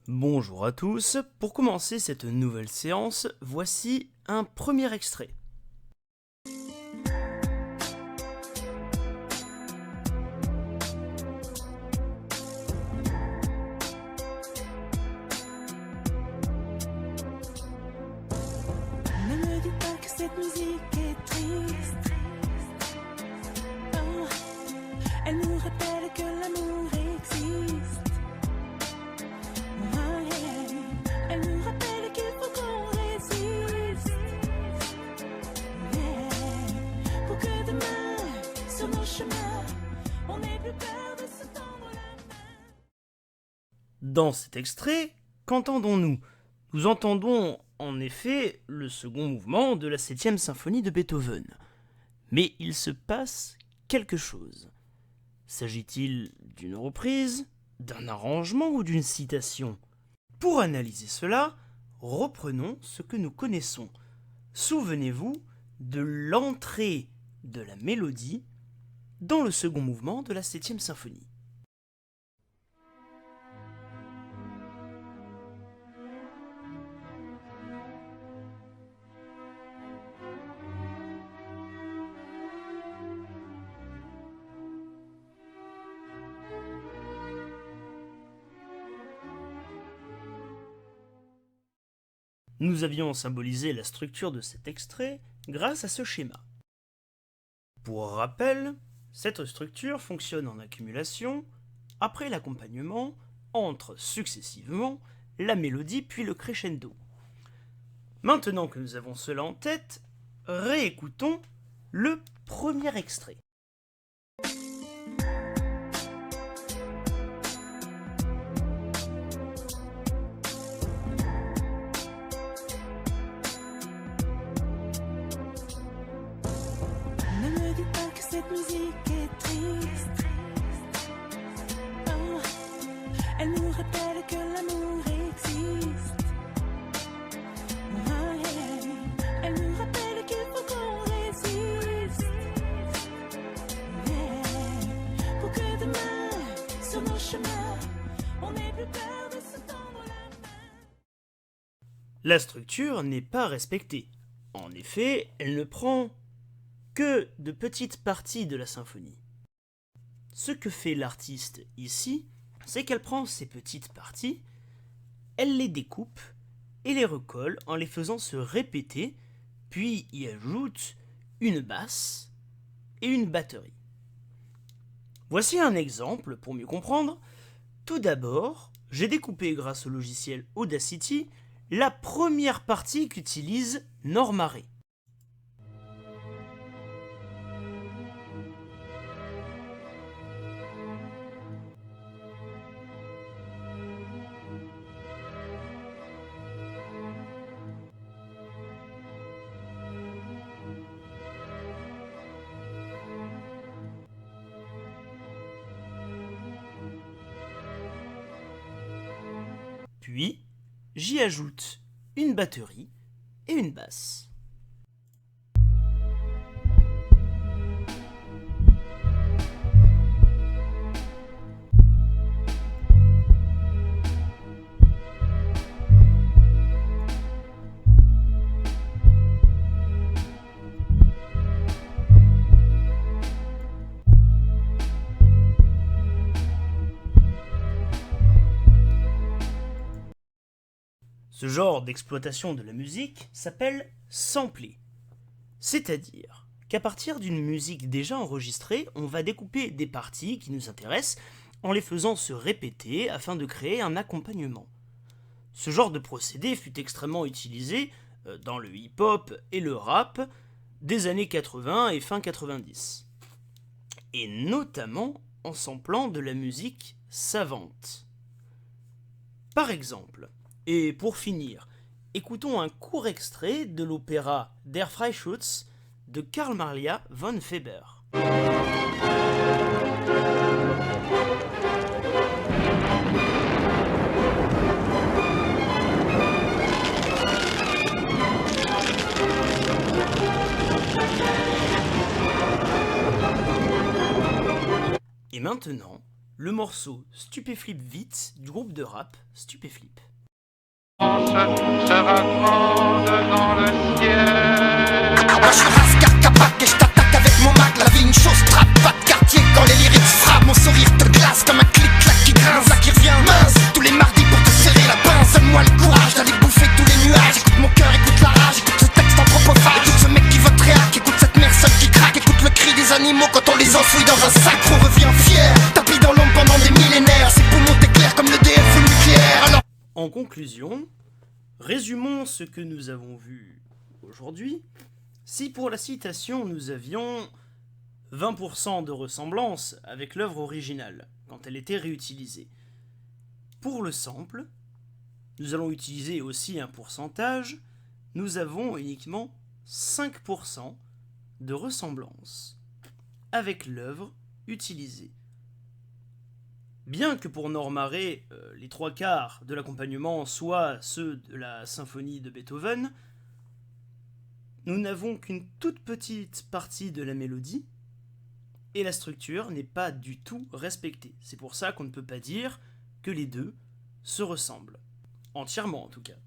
Bonjour à tous, pour commencer cette nouvelle séance, voici un premier extrait. Ne me dis pas que cette musique est triste. Oh, elle nous rappelle que l'amour existe. Oh, yeah. Elle nous rappelle qu'il faut qu'on résiste. Yeah. Pour que demain, sur nos chemins, on n'ait plus peur de se tendre la main. Dans cet extrait, qu'entendons-nous ? Nous entendons en effet le second mouvement de la 7e symphonie de Beethoven. Mais il se passe quelque chose. S'agit-il d'une reprise, d'un arrangement ou d'une citation ? Pour analyser cela, reprenons ce que nous connaissons. Souvenez-vous de l'entrée de la mélodie dans le second mouvement de la 7e symphonie. Nous avions symbolisé la structure de cet extrait grâce à ce schéma. Pour rappel, cette structure fonctionne en accumulation, après l'accompagnement, entre successivement la mélodie puis le crescendo. Maintenant que nous avons cela en tête, réécoutons le premier extrait. Ne me dis pas que cette musique est triste. Oh, elle nous rappelle que l'amour existe. Oh, yeah. Elle nous rappelle qu'il faut qu'on résiste. Yeah. Pour que demain, sur nos chemins, on n'ait plus peur de se tendre la main. La structure n'est pas respectée. En effet, elle ne prend que de petites parties de la symphonie. Ce que fait l'artiste ici, c'est qu'elle prend ces petites parties, elle les découpe et les recolle en les faisant se répéter, puis y ajoute une basse et une batterie. Voici un exemple pour mieux comprendre. Tout d'abord, j'ai découpé grâce au logiciel Audacity la première partie qu'utilise Normare. Puis, j'y ajoute une batterie et une basse. Ce genre d'exploitation de la musique s'appelle sampler. C'est-à-dire qu'à partir d'une musique déjà enregistrée, on va découper des parties qui nous intéressent en les faisant se répéter afin de créer un accompagnement. Ce genre de procédé fut extrêmement utilisé dans le hip-hop et le rap des années 80 et fin 90. Et notamment en samplant de la musique savante. Par exemple, et pour finir, écoutons un court extrait de l'opéra Der Freischütz de Karl Maria von Weber. Et maintenant, le morceau Stupéflip Vite du groupe de rap Stupéflip. Se raccorde dans le ciel. Moi je suis Rascar Capac et je t'attaque avec mon mag. La vie une chose trappe, pas de quartier quand les lyrics frappent. Mon sourire te glace comme un clic-clac qui grince. Là qui revient mince, tous les mardis pour te serrer la pince. Donne-moi le courage d'aller bouffer tous les nuages. Écoute mon cœur, écoute la rage, écoute ce texte anthropophage. Écoute ce mec qui vote réac, écoute cette mère seule qui craque. Écoute le cri des animaux quand on les enfouit dans un sac. On revient fier, tapis dans l'ombre pendant des millénaires. Ses poumons t'éclairent comme le DF ou le nucléaire. Alors En conclusion, résumons ce que nous avons vu aujourd'hui. Si pour la citation nous avions 20% de ressemblance avec l'œuvre originale quand elle était réutilisée, pour le sample, nous allons utiliser aussi un pourcentage, nous avons uniquement 5% de ressemblance avec l'œuvre utilisée. Bien que pour Normaré, les 3/4 de l'accompagnement soient ceux de la symphonie de Beethoven, nous n'avons qu'une toute petite partie de la mélodie, et la structure n'est pas du tout respectée. C'est pour ça qu'on ne peut pas dire que les deux se ressemblent. Entièrement en tout cas.